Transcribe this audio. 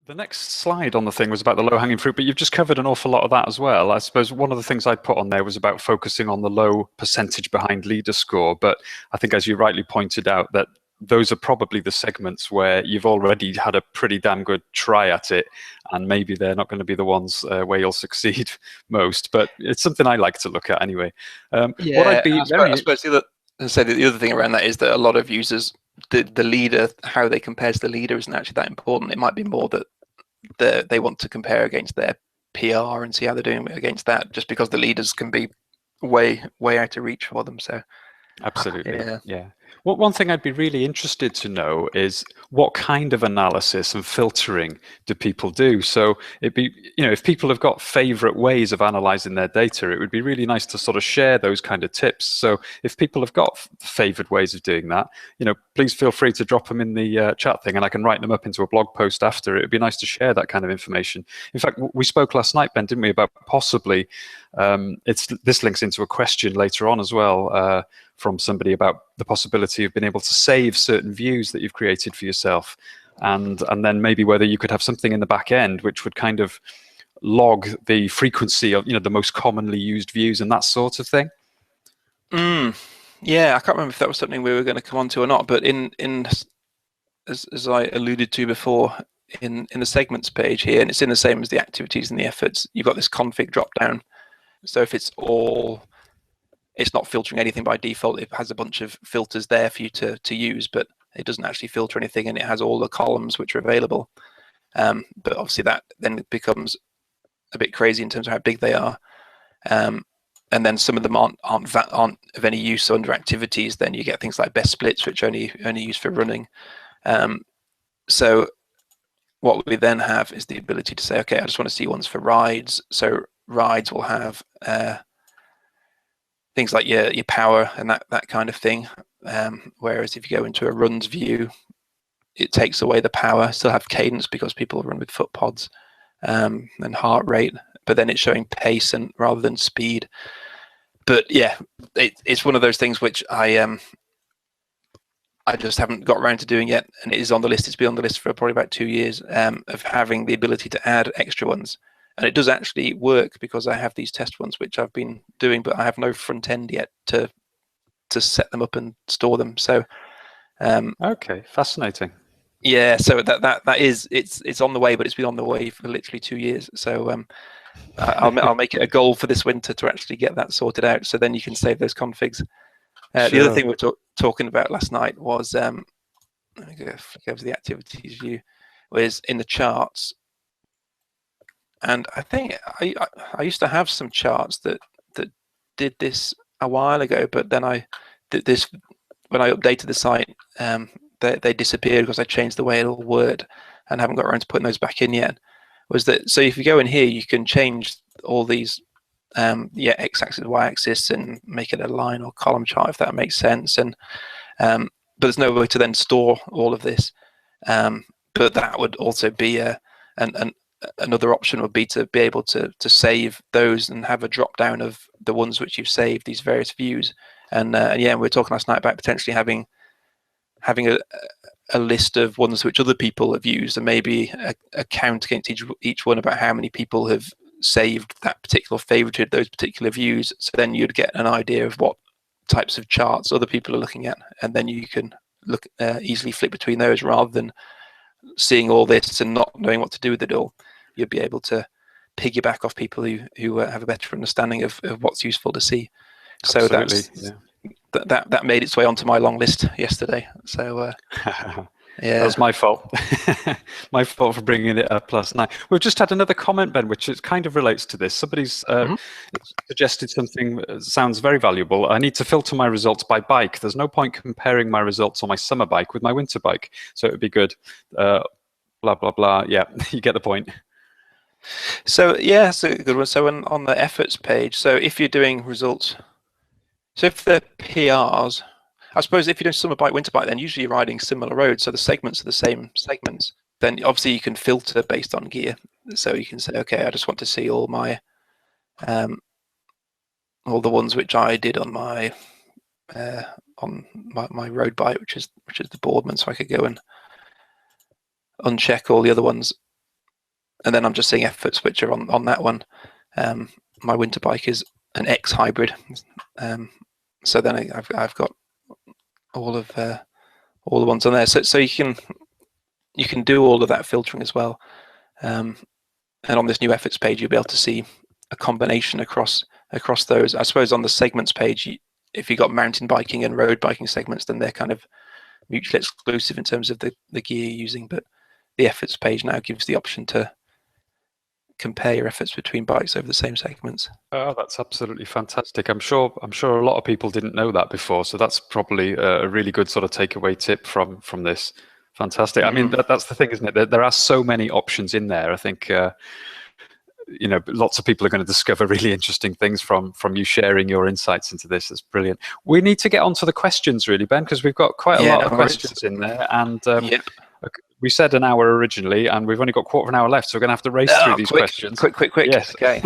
The next slide on the thing was about the low-hanging fruit, but you've just covered an awful lot of that as well. I suppose one of the things I'd put on there was about focusing on the low percentage behind leader score. But I think, as you rightly pointed out, that those are probably the segments where you've already had a pretty damn good try at it, and maybe they're not going to be the ones where you'll succeed most. But it's something I like to look at anyway. What I'd Yeah, be I suppose the other thing around that is that a lot of users, the leader, how they compare to the leader isn't actually that important. It might be more that they want to compare against their PR and see how they're doing against that, just because the leaders can be way out of reach for them. So Absolutely. yeah. Yeah. Well, one thing I'd be really interested to know is what kind of analysis and filtering do people do? So it'd be, if people have got favorite ways of analyzing their data, it would be really nice to sort of share those kind of tips. So if people have got favored ways of doing that, please feel free to drop them in the chat thing, and I can write them up into a blog post after. It would be nice to share that kind of information. In fact, we spoke last night, Ben, didn't we, about possibly, this links into a question later on as well, from somebody about the possibility of being able to save certain views that you've created for yourself, and then maybe whether you could have something in the back end which would kind of log the frequency of the most commonly used views and that sort of thing. Yeah, I can't remember if that was something we were going to come on to or not, but as I alluded to before, in the segments page here, and it's in the same as the activities and the efforts, you've got this config drop down. So if it's not filtering anything by default, it has a bunch of filters there for you to use, but it doesn't actually filter anything, and it has all the columns which are available. But obviously that then becomes a bit crazy in terms of how big they are. And then some of them aren't of any use under activities. Then you get things like best splits, which are only used for running. So what we then have is the ability to say, okay, I just want to see ones for rides. So rides will have things like your power and that kind of thing. Whereas if you go into a runs view, it takes away the power. Still have cadence because people run with foot pods, and heart rate, but then it's showing pace and rather than speed. But yeah, it's one of those things which I just haven't got around to doing yet, and it is on the list. It's been on the list for probably about 2 years, of having the ability to add extra ones. And it does actually work because I have these test ones which I've been doing, but I have no front end yet to set them up and store them. So okay, fascinating. yeah, so that is it's on the way, but it's been on the way for literally 2 years. So I'll make it a goal for this winter to actually get that sorted out, so then you can save those configs. Sure. The other thing we were talking about last night was, let me go over the activities view, was in the charts. And I think I used to have some charts that did this a while ago, but then I did this when I updated the site. They disappeared because I changed the way it all worked, and haven't got around to putting those back in yet. Was that so? If you go in here, you can change all these, x-axis, y-axis, and make it a line or column chart if that makes sense. And but there's no way to then store all of this. But that would also be another option would be to be able to save those and have a drop down of the ones which you've saved, these various views. And yeah, we were talking last night about potentially having a list of ones which other people have used, and maybe a count against each one about how many people have saved that particular, favorited those particular views. So then you'd get an idea of what types of charts other people are looking at, and then you can look easily flip between those rather than seeing all this and not knowing what to do with it all. You'd be able to piggyback off people who have a better understanding of what's useful to see. Absolutely. So that made its way onto my long list yesterday. So yeah, that was my fault. My fault for bringing it up last night. We've just had another comment, Ben, which kind of relates to this. Somebody's suggested something that sounds very valuable. I need to filter my results by bike. There's no point comparing my results on my summer bike with my winter bike. So it would be good. Blah, blah, blah. Yeah, you get the point. So yeah, that's a good one. So on the efforts page, so if you're doing results, so if they're PRs, I suppose if you're doing summer bike, winter bike, then usually you're riding similar roads, so the segments are the same segments. Then obviously you can filter based on gear. So you can say, okay, I just want to see all my all the ones which I did on my road bike, which is the Boardman, so I could go and uncheck all the other ones. and then I'm just seeing effort switcher on that one. My winter bike is an X hybrid, so then I've got all the ones on there. So you can do all of that filtering as well. And on this new efforts page, you'll be able to see a combination across those. I suppose on the segments page, if you've got mountain biking and road biking segments, then they're kind of mutually exclusive in terms of the gear you're using. But the efforts page now gives the option to compare your efforts between bikes over the same segments. Oh, that's absolutely fantastic. I'm sure a lot of people didn't know that before, so that's probably a really good sort of takeaway tip from this. Fantastic. I mean, that's the thing, isn't it? There are so many options in there. I think lots of people are going to discover really interesting things from you sharing your insights into this. It's brilliant. We need to get onto the questions, really, Ben, because we've got quite a lot of questions in there, and we said an hour originally, and we've only got a quarter of an hour left, so we're going to have to race through these questions. Quick. Yes. Okay.